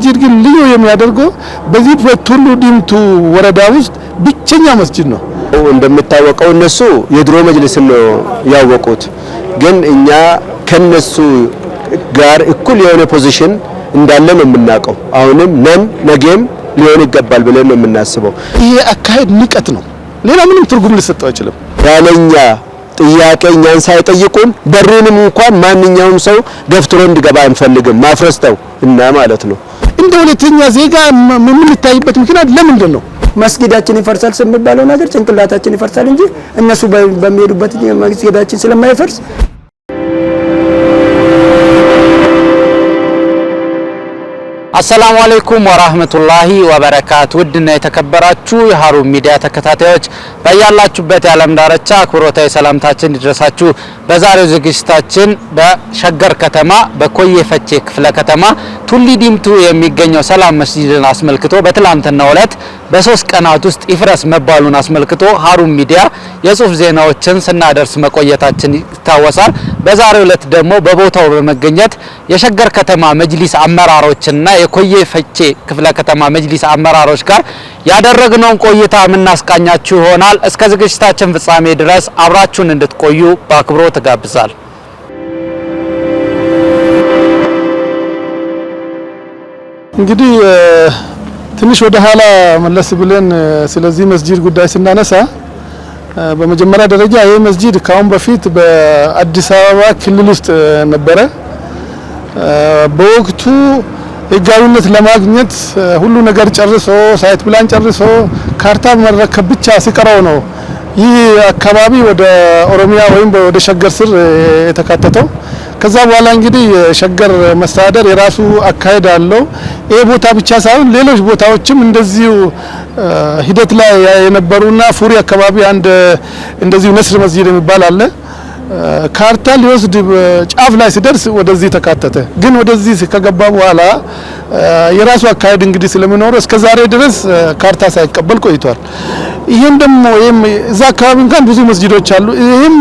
መስጂድ ግን ልዩ የሚያደርገው በዚህ በቱሉ ዲምቱ ወረዳ ውስጥ ብቸኛ መስጂድ ነው። እንደምታወቀው እነሱ የድሮ መጅሊስ ነው ያወቁት፣ ግን እኛ ከነሱ ጋር እኩል የሆነ ፖዚሽን እንዳለ ነው የምናውቀው። አሁንም ነገም ሊሆን ይገባል ብለን ነው የምናስበው። ይሄ አካሄድ ንቀት ነው፣ ሌላ ምንም ትርጉም ሊሰጠው አይችልም። ያለኛ ጥያቄ እኛን ሳይጠይቁን በሩንም እንኳን ማንኛውም ሰው ገፍትሮ እንዲገባ አንፈልግም፣ ማፍረስተው እና ማለት ነው። እንደ ሁለተኛ ዜጋ ምን ልታይበት ምክንያት ለምንድን ነው? መስጊዳችን ይፈርሳል ስለሚባለው ነገር ጭንቅላታችን ይፈርሳል እንጂ እነሱ በሚሄዱበት መስጊዳችን ስለማይፈርስ። አሰላሙ አለይኩም ወራህመቱላሂ ወበረካቱ። ውድና የተከበራችሁ የሃሩን ሚዲያ ተከታታዮች በያላችሁበት የዓለም ዳርቻ አክብሮታዊ ሰላምታችን ይድረሳችሁ። በዛሬው ዝግጅታችን በሸገር ከተማ በኮዬ ፈቼ ክፍለ ከተማ ቱሊ ዲምቱ የሚገኘው ሰላም መስጂድን አስመልክቶ በትላንትናው ዕለት በ3 ቀናት ውስጥ ይፍረስ መባሉን አስመልክቶ ሃሩን ሚዲያ የጽሁፍ ዜናዎችን ስናደርስ መቆየታችን ይታወሳል። በዛሬው ዕለት ደግሞ በቦታው በመገኘት የሸገር ከተማ መጅሊስ አመራሮችና የኮዬ ፈቼ ክፍለ ከተማ መጅሊስ አመራሮች ጋር ያደረግነውን ቆይታ የምናስቃኛችሁ ይሆናል። እስከ ዝግጅታችን ፍጻሜ ድረስ አብራችሁን እንድትቆዩ በአክብሮት ተጋብዛል። እንግዲህ ትንሽ ወደ ኋላ መለስ ብለን ስለዚህ መስጂድ ጉዳይ ስናነሳ በመጀመሪያ ደረጃ ይህ መስጂድ ካሁን በፊት በአዲስ አበባ ክልል ውስጥ ነበረ። በወቅቱ ህጋዊነት ለማግኘት ሁሉ ነገር ጨርሶ ሳይት ፕላን ጨርሶ ካርታ መረከብ ብቻ ሲቀረው ነው ይህ አካባቢ ወደ ኦሮሚያ ወይም ወደ ሸገር ስር የተካተተው። ከዛ በኋላ እንግዲህ ሸገር መስተዳደር የራሱ አካሄድ አለው። ይሄ ቦታ ብቻ ሳይሆን ሌሎች ቦታዎችም እንደዚሁ ሂደት ላይ የነበሩና ፉሪ አካባቢ አንድ እንደዚሁ ነስር መስጂድ የሚባል አለ። ካርታ ሊወስድ ጫፍ ላይ ሲደርስ ወደዚህ ተካተተ። ግን ወደዚህ ከገባ በኋላ የራሱ አካሄድ እንግዲህ ስለሚኖር እስከ ዛሬ ድረስ ካርታ ሳይቀበል ቆይቷል። ይሄም ደግሞ እዛ አካባቢ እንኳን ብዙ መስጂዶች አሉ። ይሄም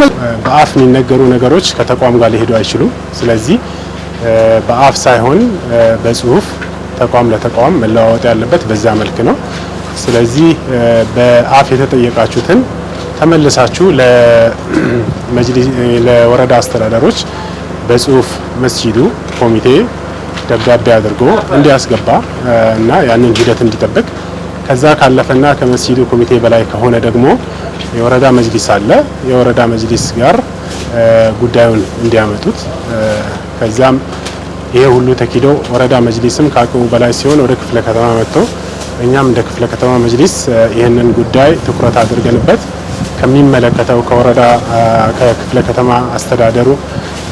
በአፍ የሚነገሩ ነገሮች ከተቋም ጋር ሊሄዱ አይችሉም። ስለዚህ በአፍ ሳይሆን በጽሁፍ ተቋም ለተቋም መለዋወጥ ያለበት በዛ መልክ ነው። ስለዚህ በአፍ የተጠየቃችሁትን ተመልሳችሁ ለወረዳ አስተዳደሮች በጽሁፍ መስጂዱ ኮሚቴ ደብዳቤ አድርጎ እንዲያስገባ እና ያንን ሂደት እንዲጠብቅ፣ ከዛ ካለፈና ከመስጂዱ ኮሚቴ በላይ ከሆነ ደግሞ የወረዳ መጅሊስ አለ። የወረዳ መጅሊስ ጋር ጉዳዩን እንዲያመጡት፣ ከዛም ይሄ ሁሉ ተኪዶ ወረዳ መጅሊስም ከአቅሙ በላይ ሲሆን ወደ ክፍለ ከተማ መጥቶ እኛም እንደ ክፍለ ከተማ መጅሊስ ይህንን ጉዳይ ትኩረት አድርገንበት ከሚመለከተው ከወረዳ ከክፍለ ከተማ አስተዳደሩ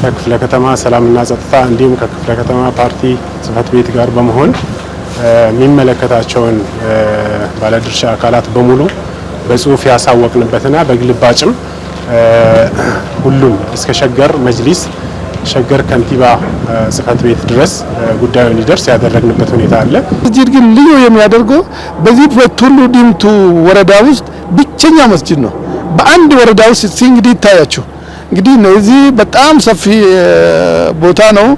ከክፍለ ከተማ ሰላምና ጸጥታ እንዲሁም ከክፍለ ከተማ ፓርቲ ጽህፈት ቤት ጋር በመሆን የሚመለከታቸውን ባለድርሻ አካላት በሙሉ በጽሁፍ ያሳወቅንበትና በግልባጭም ሁሉም እስከ ሸገር መጅሊስ ሸገር ከንቲባ ጽህፈት ቤት ድረስ ጉዳዩ እንዲደርስ ያደረግንበት ሁኔታ አለ። መስጂድ ግን ልዩ የሚያደርገው በዚህ በቱሉ ዲምቱ ወረዳ ውስጥ ብቸኛ መስጂድ ነው። በአንድ ወረዳ ውስጥ እንግዲህ ይታያችሁ እንግዲህ እዚህ በጣም ሰፊ ቦታ ነው።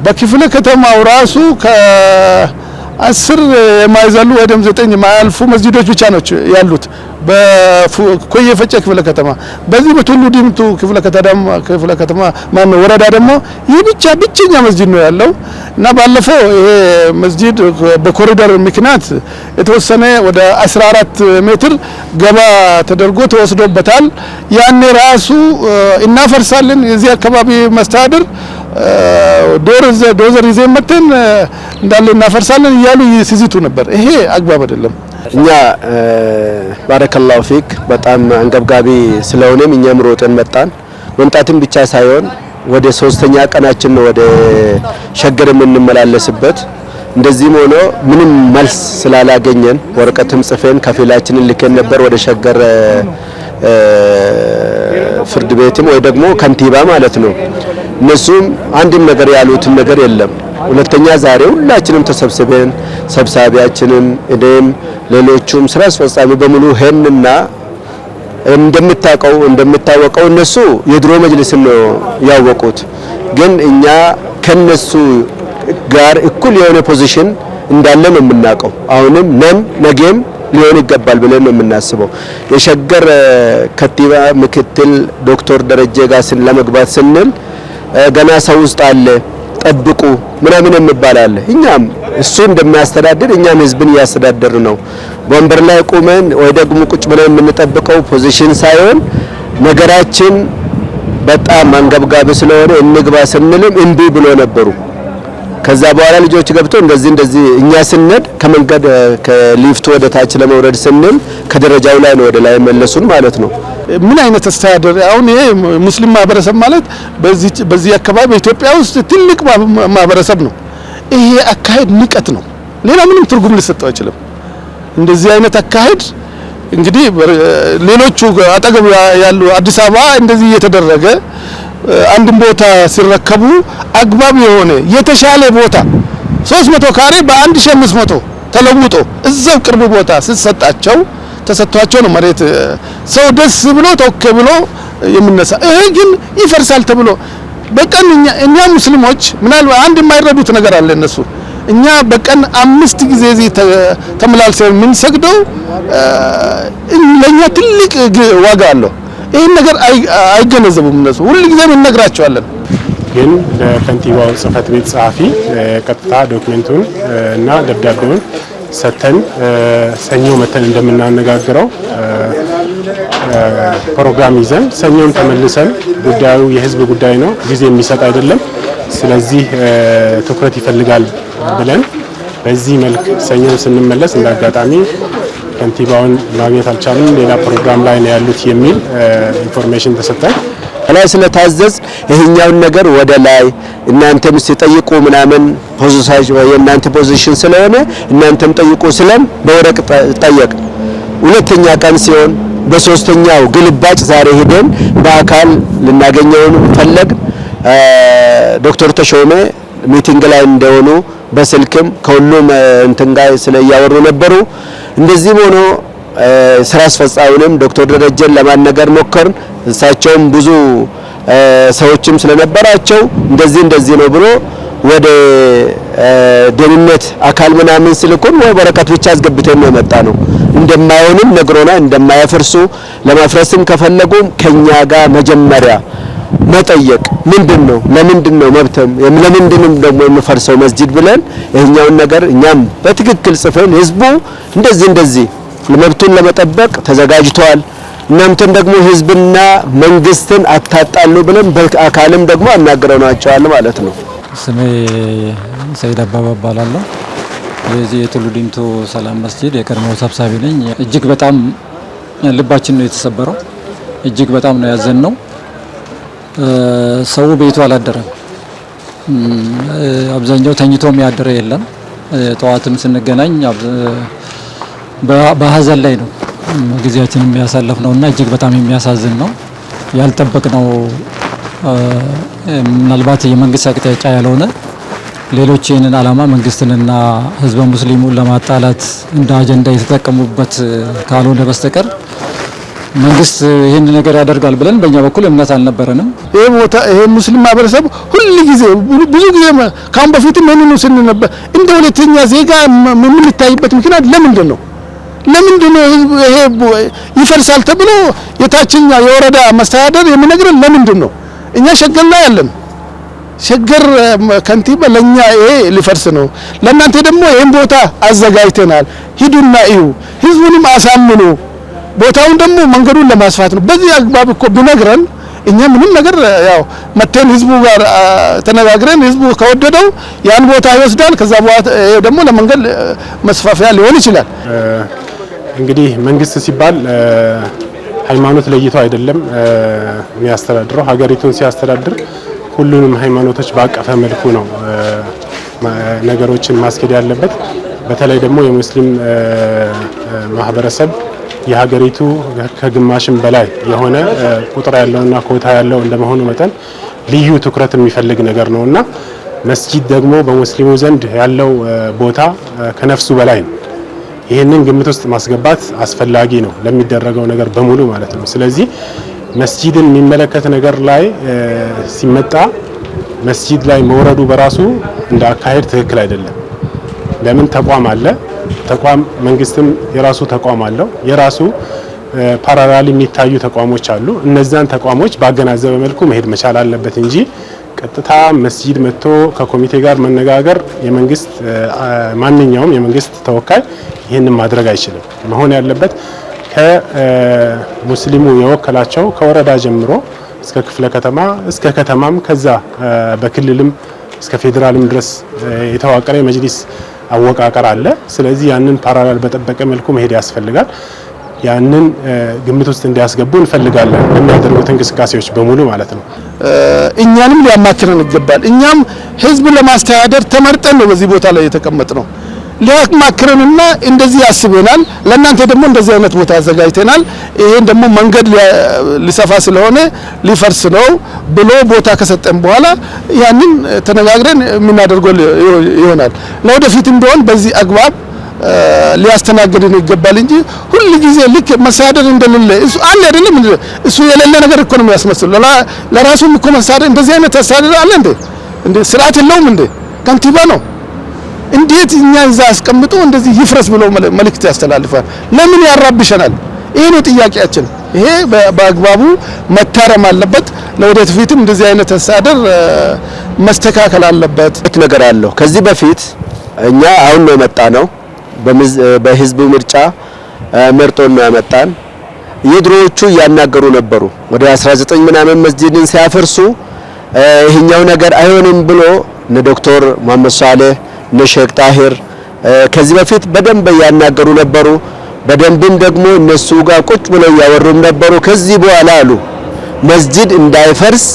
በክፍለ ከተማው ራሱ ከ10 የማይዘሉ ወይም 9 የማያልፉ መስጂዶች ብቻ ናቸው ያሉት በኮዬ ፈቼ ክፍለ ከተማ። በዚህ በቱሉ ዲምቱ ክፍለ ከተማ ማነው ወረዳ ደግሞ ይህ ብቸኛ መስጂድ ነው ያለው እና ባለፈው ይሄ መስጂድ በኮሪደር ምክንያት የተወሰነ ወደ 14 ሜትር ገባ ተደርጎ ተወስዶበታል። ያኔ ራሱ እናፈርሳለን የዚህ አካባቢ መስተዳድር ዶዘር ይዘን መተን እንዳለ እናፈርሳለን እያሉ ሲዝቱ ነበር። ይሄ አግባብ አይደለም። እኛ ባረከላሁ ፊክ በጣም አንገብጋቢ ስለሆነም እኛም ሮጠን መጣን። መምጣትም ብቻ ሳይሆን ወደ 3ኛ ቀናችን ነው ወደ ሸገር የምንመላለስበት። እንደዚህም ሆኖ ምንም መልስ ስላላገኘን ወረቀትም ጽፈን ከፊላችንን ልከን ነበር ወደ ሸገር ፍርድ ቤትም ወይ ደግሞ ከንቲባ ማለት ነው። እነሱም አንድም ነገር ያሉትን ነገር የለም። ሁለተኛ ዛሬ ሁላችንም ተሰብስበን ሰብሳቢያችንን እኔም ሌሎቹም ስራ አስፈጻሚ በሙሉ ሄንና እንደምታወቀው እነሱ የድሮ መጅሊስ ነው ያወቁት፣ ግን እኛ ከነሱ ጋር እኩል የሆነ ፖዚሽን እንዳለ ነው የምናውቀው። አሁንም ነገም ሊሆን ይገባል ብለን ነው የምናስበው። የሸገር ከንቲባ ምክትል ዶክተር ደረጀ ጋር ለመግባት ስንል ገና ሰው ውስጥ አለ ጠብቁ ምናምን እንባላለን። እኛም እሱ እንደሚያስተዳድር እኛም ህዝብን እያስተዳደር ነው። ወንበር ላይ ቆመን ወይ ደግሞ ቁጭ ብለን የምንጠብቀው ፖዚሽን ሳይሆን ነገራችን በጣም አንገብጋቢ ስለሆነ እንግባ ስንልም እምቢ ብሎ ነበሩ። ከዛ በኋላ ልጆች ገብተው እንደዚህ እኛ ስንሄድ ከመንገድ ከሊፍት ወደ ታች ለመውረድ ስንል ከደረጃው ላይ ነው ወደ ላይ መለሱን ማለት ነው። ምን አይነት አስተዳደር አሁን ይሄ ሙስሊም ማህበረሰብ ማለት በዚህ አካባቢ ኢትዮጵያ ውስጥ ትልቅ ማህበረሰብ ነው። ይሄ አካሄድ ንቀት ነው። ሌላ ምንም ትርጉም ሊሰጠው አይችልም። እንደዚህ አይነት አካሄድ እንግዲህ ሌሎቹ አጠገብ ያሉ አዲስ አበባ እንደዚህ እየተደረገ አንድን ቦታ ሲረከቡ አግባብ የሆነ የተሻለ ቦታ 300 ካሬ በ1500 ተለውጦ እዛው ቅርብ ቦታ ሲሰጣቸው ተሰጥቷቸው ነው መሬት ሰው ደስ ብሎ ተወከ ብሎ የምነሳ። ይሄ ግን ይፈርሳል ተብሎ በቀን እኛ ሙስሊሞች ምናልባት አንድ የማይረዱት ነገር አለ እነሱ እኛ በቀን 5 ጊዜ እዚህ ተመላልሰን የምንሰግደው ለኛ ትልቅ ዋጋ አለው። ይሄን ነገር አይገነዘቡም እነሱ። ሁሉ ጊዜ እንነግራቸዋለን። ግን ለከንቲባው ጽህፈት ቤት ጸሐፊ ቀጥታ ዶክመንቱን እና ደብዳቤውን ሰተን ሰኞ መተን እንደምናነጋግረው ፕሮግራም ይዘን ሰኞን ተመልሰን ጉዳዩ የህዝብ ጉዳይ ነው፣ ጊዜ የሚሰጥ አይደለም፣ ስለዚህ ትኩረት ይፈልጋል ብለን በዚህ መልክ ሰኞን ስንመለስ እንዳጋጣሚ ከንቲባውን ማግኘት አልቻለም፣ ሌላ ፕሮግራም ላይ ነው ያሉት የሚል ኢንፎርሜሽን ተሰጠን። ላይ ስለታዘዝ ይሄኛውን ነገር ወደ ላይ እናንተም ሲጠይቁ ምናምን የእናንተ ፖዚሽን ስለሆነ እናንተም ጠይቁ ስለም በወረቅ ጠየቅ። ሁለተኛ ቀን ሲሆን በሶስተኛው ግልባጭ ዛሬ ሄደን በአካል ልናገኘው ፈለግ። ዶክተር ተሾመ ሚቲንግ ላይ እንደሆኑ በስልክም ከሁሉም እንትን ጋር ስለያወሩ ነበሩ። እንደዚህም ሆኖ ስራ አስፈጻሚውንም ዶክተር ደረጀን ለማነገር ሞከርን። እሳቸውም ብዙ ሰዎችም ስለነበራቸው እንደዚህ ነው ብሎ ወደ ደህንነት አካል ምናምን ስልኩን ወረቀት ብቻ አስገብተን ነው የመጣ ነው። እንደማይሆንም ነግሮና እንደማያፈርሱ ለማፍረስም ከፈለጉም ከኛ ጋር መጀመሪያ መጠየቅ ምንድነው ለምንድነው መብተም ለምንድነው ደግሞ የሚፈርሰው መስጂድ ብለን ይሄኛውን ነገር እኛም በትክክል ጽፈን ህዝቡ እንደዚህ መብቱን ለመጠበቅ ተዘጋጅቷል። እናንተም ደግሞ ህዝብና መንግስትን አታጣሉ ብለን በአካልም ደግሞ አናግረናቸዋል ማለት ነው። ስሜ ሰይድ አባባ እባላለሁ። የዚህ የቱሉ ዲምቱ ሰላም መስጂድ የቀድሞ ሰብሳቢ ነኝ። እጅግ በጣም ልባችን ነው የተሰበረው። እጅግ በጣም ነው ያዘንነው። ሰው ቤቱ አላደረም። አብዛኛው ተኝቶም ያደረ የለም። ጠዋትም ስንገናኝ በሀዘን ላይ ነው ጊዜያችንን የሚያሳልፍ ነውና እጅግ በጣም የሚያሳዝን ነው። ያልጠበቅነው ምናልባት የመንግስት አቅጣጫ ያልሆነ ሌሎች ይህንን ዓላማ መንግስትንና ህዝበ ሙስሊሙን ለማጣላት እንደ አጀንዳ የተጠቀሙበት ካልሆነ በስተቀር መንግስት ይህን ነገር ያደርጋል ብለን በእኛ በኩል እምነት አልነበረንም። ይሄ ቦታ ይሄ ሙስሊም ማህበረሰብ ሁሉ ጊዜ ብዙ ጊዜ ካሁን በፊትም ይሄንን ስንነበር እንደ ሁለተኛ ዜጋ ምን ሊታይበት ምክንያት ለምንድን ነው ይሄ ይፈርሳል ተብሎ የታችኛ የወረዳ መስተዳደር የሚነግረን ለምንድን ነው? እኛ ሸገር ላይ ያለን ሸገር ከንቲባ ለኛ ይሄ ሊፈርስ ነው፣ ለእናንተ ደግሞ ይሄን ቦታ አዘጋጅተናል፣ ሂዱና እዩ፣ ህዝቡንም አሳምኑ፣ ቦታውን ደግሞ መንገዱን ለማስፋት ነው። በዚህ አግባብ እኮ ቢነግረን እኛ ምንም ነገር ያው መተን ህዝቡ ጋር ተነጋግረን ህዝቡ ከወደደው ያን ቦታ ይወስዳል። ከዛ በኋላ ደግሞ ለመንገድ መስፋፊያ ሊሆን ይችላል። እንግዲህ መንግስት ሲባል ሃይማኖት ለይቶ አይደለም የሚያስተዳድረው። ሀገሪቱን ሲያስተዳድር ሁሉንም ሃይማኖቶች ባቀፈ መልኩ ነው ነገሮችን ማስኬድ ያለበት። በተለይ ደግሞ የሙስሊም ማህበረሰብ የሀገሪቱ ከግማሽም በላይ የሆነ ቁጥር ያለውና ኮታ ያለው እንደመሆኑ መጠን ልዩ ትኩረት የሚፈልግ ነገር ነውና መስጂድ ደግሞ በሙስሊሙ ዘንድ ያለው ቦታ ከነፍሱ በላይ ነው። ይህንን ግምት ውስጥ ማስገባት አስፈላጊ ነው ለሚደረገው ነገር በሙሉ ማለት ነው። ስለዚህ መስጂድን የሚመለከት ነገር ላይ ሲመጣ መስጂድ ላይ መውረዱ በራሱ እንደ አካሄድ ትክክል አይደለም። ለምን ተቋም አለ። ተቋም መንግስትም የራሱ ተቋም አለው። የራሱ ፓራላል የሚታዩ ተቋሞች አሉ። እነዛን ተቋሞች ባገናዘበ መልኩ መሄድ መቻል አለበት እንጂ ቀጥታ መስጂድ መጥቶ ከኮሚቴ ጋር መነጋገር የመንግስት ማንኛውም የመንግስት ተወካይ ይህንን ማድረግ አይችልም። መሆን ያለበት ከሙስሊሙ የወከላቸው ከወረዳ ጀምሮ እስከ ክፍለ ከተማ እስከ ከተማም ከዛ በክልልም እስከ ፌዴራልም ድረስ የተዋቀረ የመጅሊስ አወቃቀር አለ። ስለዚህ ያንን ፓራላል በጠበቀ መልኩ መሄድ ያስፈልጋል። ያንን ግምት ውስጥ እንዲያስገቡ እንፈልጋለን የሚያደርጉት እንቅስቃሴዎች በሙሉ ማለት ነው። እኛንም ሊያማክረን ይገባል። እኛም ህዝብ ለማስተዳደር ተመርጠን ነው በዚህ ቦታ ላይ የተቀመጥነው። ሊያማክረንና እንደዚህ ያስበናል፣ ለእናንተ ደግሞ እንደዚህ አይነት ቦታ አዘጋጅተናል፣ ይሄን ደግሞ መንገድ ሊሰፋ ስለሆነ ሊፈርስ ነው ብሎ ቦታ ከሰጠን በኋላ ያንን ተነጋግረን የምናደርገው ይሆናል። ለወደፊትም ቢሆን በዚህ አግባብ ሊያስተናግድን ይገባል እንጂ ሁሉ ጊዜ ልክ መሳደር እንደሌለ እሱ አለ አይደለም። እሱ የሌለ ነገር እኮ ነው የሚያስመስለው። ለራሱም እኮ መሳደር እንደዚህ አይነት አስተዳደር አለ እንዴ? ስርዓት የለውም እንዴ? ከንቲባ ነው። እንዴት እኛ እዛ አስቀምጦ እንደዚህ ይፍረስ ብሎ መልእክት ያስተላልፋል? ለምን ያራብሸናል? ይሄ ነው ጥያቄያችን። ይሄ በአግባቡ መታረም አለበት። ለወደፊትም እንደዚህ አይነት አስተዳደር መስተካከል አለበት ነገር አለው። ከዚህ በፊት እኛ አሁን ነው የመጣ ነው በህዝብ ምርጫ መርጦን ነው ያመጣን። የድሮዎቹ ያናገሩ ነበሩ። ወደ 19 ምናምን መስጂድን ሲያፈርሱ ይሄኛው ነገር አይሆንም ብሎ እነ ዶክተር መሐመድ ሷሌህ እነ ሼክ ጣሂር ከዚህ በፊት በደንብ ያናገሩ ነበሩ። በደንብም ደግሞ እነሱ ጋር ቁጭ ብለው ያወሩም ነበሩ። ከዚህ በኋላ አሉ መስጂድ እንዳይፈርስ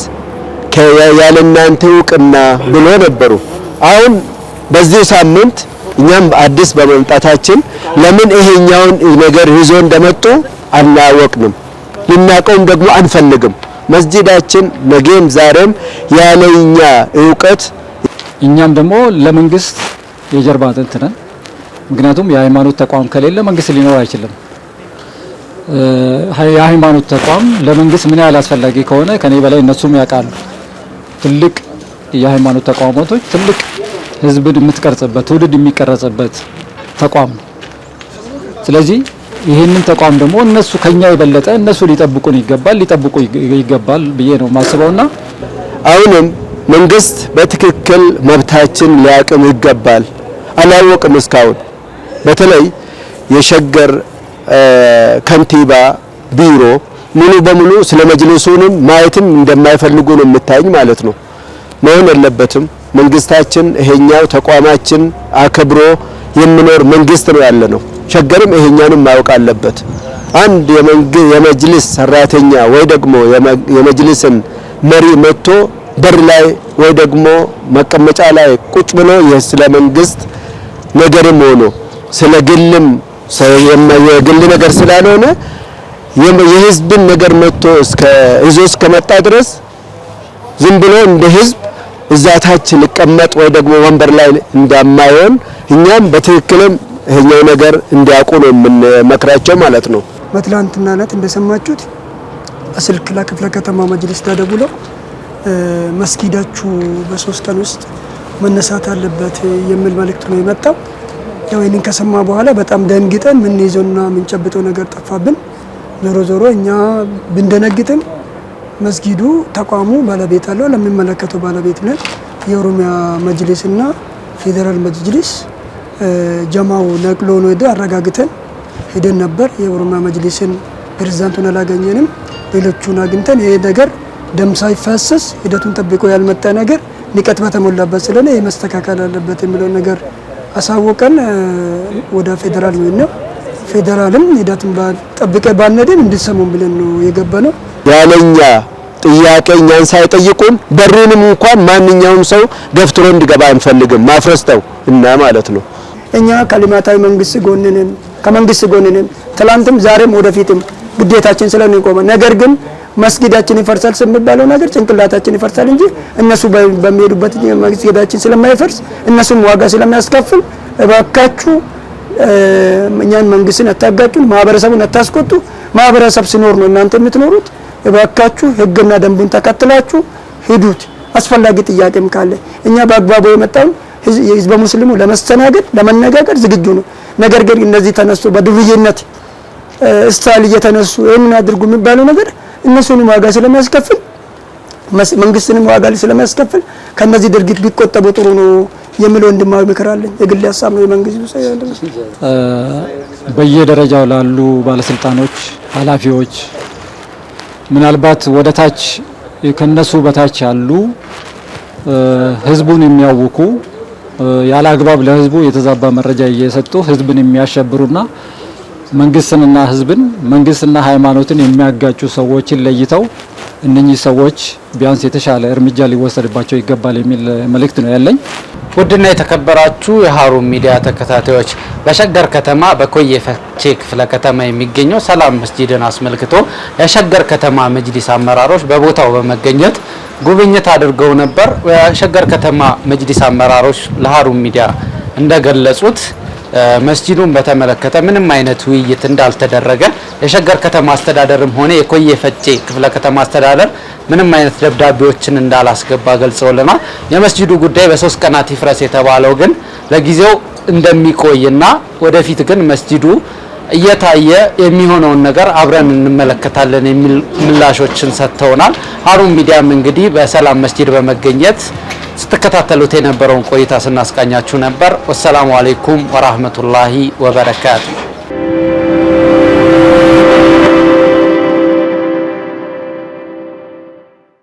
ያለናንተ እውቅና ብሎ ነበሩ። አሁን በዚህ ሳምንት እኛም አዲስ በመምጣታችን ለምን ይሄኛውን ነገር ይዞ እንደመጡ አናወቅንም፣ ልናቀውም ደግሞ አንፈልግም። መስጂዳችን ነገም ዛሬም ያለኛ እውቀት እኛም ደግሞ ለመንግስት የጀርባ አጥንት ነን። ምክንያቱም የሃይማኖት ተቋም ከሌለ መንግስት ሊኖር አይችልም። የሃይማኖት ተቋም ለመንግስት ምን ያህል አስፈላጊ ከሆነ ከኔ በላይ እነሱም ያውቃሉ። ትልቅ የሃይማኖት ተቋማቶች ትልቅ ህዝብን የምትቀርጽበት ትውልድ የሚቀረጽበት ተቋም ነው። ስለዚህ ይህንን ተቋም ደግሞ እነሱ ከኛ የበለጠ እነሱ ሊጠብቁን ይገባል ብዬ ነው ማስበውና አሁንም መንግስት በትክክል መብታችን ሊያቅም ይገባል። አላወቅም እስካሁን በተለይ የሸገር ከንቲባ ቢሮ ሙሉ በሙሉ ስለ መጅሊሱንም ማየትም እንደማይፈልጉ ነው የምታዩኝ ማለት ነው። መሆን የለበትም። መንግስታችን ይሄኛው ተቋማችን አከብሮ የሚኖር መንግስት ነው ያለ ነው። ሸገርም ይሄኛንም ማወቅ አለበት። አንድ የመጅሊስ ሰራተኛ ወይ ደግሞ የመጅሊስን መሪ መጥቶ በር ላይ ወይ ደግሞ መቀመጫ ላይ ቁጭ ብሎ ስለ መንግስት ነገርም ሆኖ ስለ ግልም የግል ነገር ስላልሆነ የህዝብን ነገር መጥቶ እስከመጣ ድረስ ዝም ብሎ እንደ ህዝብ እዛታች ሊቀመጥ ወይ ደግሞ ወንበር ላይ እንደማይሆን እኛም በትክክልም ይሄኛው ነገር እንዲያውቁ ነው የምንመክራቸው ማለት ነው። በትላንትና ዕለት እንደሰማችሁት በስልክ ለክፍለ ከተማ መጅሊስ ተደውሎ መስጊዳችሁ በ3 ቀን ውስጥ መነሳት አለበት የሚል መልእክት ነው የመጣው። ያው ይሄንን ከሰማ በኋላ በጣም ደንግጠን ምን ይዞና ምን ጨብጠው ነገር ጠፋብን። ዞሮ እኛ ብንደነግጥም መስጊዱ ተቋሙ ባለቤት አለው፣ ለሚመለከተው ባለቤት ነን። የኦሮሚያ መጅሊስና ፌዴራል መጅሊስ ጀማው ነቅሎ ነው አረጋግተን ሄደን ነበር። የኦሮሚያ መጅሊስን ፕሬዝዳንቱን አላገኘንም፣ ሌሎቹን አግኝተን ይሄ ነገር ደም ሳይፋሰስ ሂደቱን ጠብቆ ያልመጣ ነገር ንቀት በተሞላበት ስለሆነ ይሄ መስተካከል አለበት የሚለው ነገር አሳወቀን። ወደ ፌዴራል ነው ፌዴራልም ሂደቱን ጠብቀ ባንሄድም እንድሰሙን ብለን ነው የገባነው። ያለኛ ጥያቄ እኛን ሳይጠይቁን በሩንም እንኳን ማንኛውም ሰው ገፍትሮ እንዲገባ አንፈልግም። ማፍረስተው እና ማለት ነው። እኛ ከልማታዊ መንግስት ጎንነን ከመንግስት ጎንነን ትላንትም ዛሬም ወደፊትም ግዴታችን ስለንቆመ ነገር ግን መስጊዳችን ይፈርሳል ስለሚባለው ነገር ጭንቅላታችን ይፈርሳል እንጂ እነሱ በሚሄዱበት መስጊዳችን ስለማይፈርስ እነሱም ዋጋ ስለሚያስከፍል እባካችሁ እኛን መንግስትን አታጋጩን፣ ማህበረሰቡን አታስቆጡ። ማህበረሰብ ሲኖር ነው እናንተ የምትኖሩት። እባካችሁ ህግና ደንቡን ተከትላችሁ ሂዱት። አስፈላጊ ጥያቄም ካለ እኛ በአግባቡ የመጣው ህዝበ ሙስሊሙ ለመስተናገድ ለመነጋገር ዝግጁ ነው። ነገር ግን እነዚህ ተነሱ በዱርዬነት ስታይል እየተነሱ ይሄንን አድርጉ የሚባለው ነገር እነሱንም ዋጋ ስለሚያስከፍል መንግስትንም ዋጋ ስለሚያስከፍል ከነዚህ ድርጊት ቢቆጠቡ ጥሩ ነው የሚል ወንድማዊ ምክር አለኝ። የግል ሀሳብ ነው። የመንግስቱ በየደረጃው ላሉ ባለስልጣኖች፣ ኃላፊዎች ምናልባት ወደ ታች ከነሱ በታች ያሉ ህዝቡን የሚያውኩ ያለ አግባብ ለህዝቡ የተዛባ መረጃ እየሰጡ ህዝብን የሚያሸብሩና መንግስትንና ህዝብን መንግስትና ሃይማኖትን የሚያጋጩ ሰዎችን ለይተው እነኚህ ሰዎች ቢያንስ የተሻለ እርምጃ ሊወሰድባቸው ይገባል የሚል መልእክት ነው ያለኝ። ውድና የተከበራችሁ የሃሩን ሚዲያ ተከታታዮች በሸገር ከተማ በኮዬ ፈቼ ክፍለ ከተማ የሚገኘው ሰላም መስጂድን አስመልክቶ የሸገር ከተማ መጅሊስ አመራሮች በቦታው በመገኘት ጉብኝት አድርገው ነበር። የሸገር ከተማ መጅሊስ አመራሮች ለሃሩን ሚዲያ እንደገለጹት መስጂዱን በተመለከተ ምንም አይነት ውይይት እንዳልተደረገ የሸገር ከተማ አስተዳደርም ሆነ የኮዬ ፈቼ ክፍለ ከተማ አስተዳደር ምንም አይነት ደብዳቤዎችን እንዳላስገባ ገልጸውልናል። የመስጂዱ ጉዳይ በ3 ቀናት ይፍረስ የተባለው ግን ለጊዜው እንደሚቆይና ወደፊት ግን መስጂዱ እየታየ የሚሆነውን ነገር አብረን እንመለከታለን የሚል ምላሾችን ሰጥተውናል። ሃሩን ሚዲያም እንግዲህ በሰላም መስጂድ በመገኘት ስትከታተሉት የነበረውን ቆይታ ስናስቃኛችሁ ነበር። ወሰላሙ አለይኩም ወራህመቱላሂ ወበረካቱ።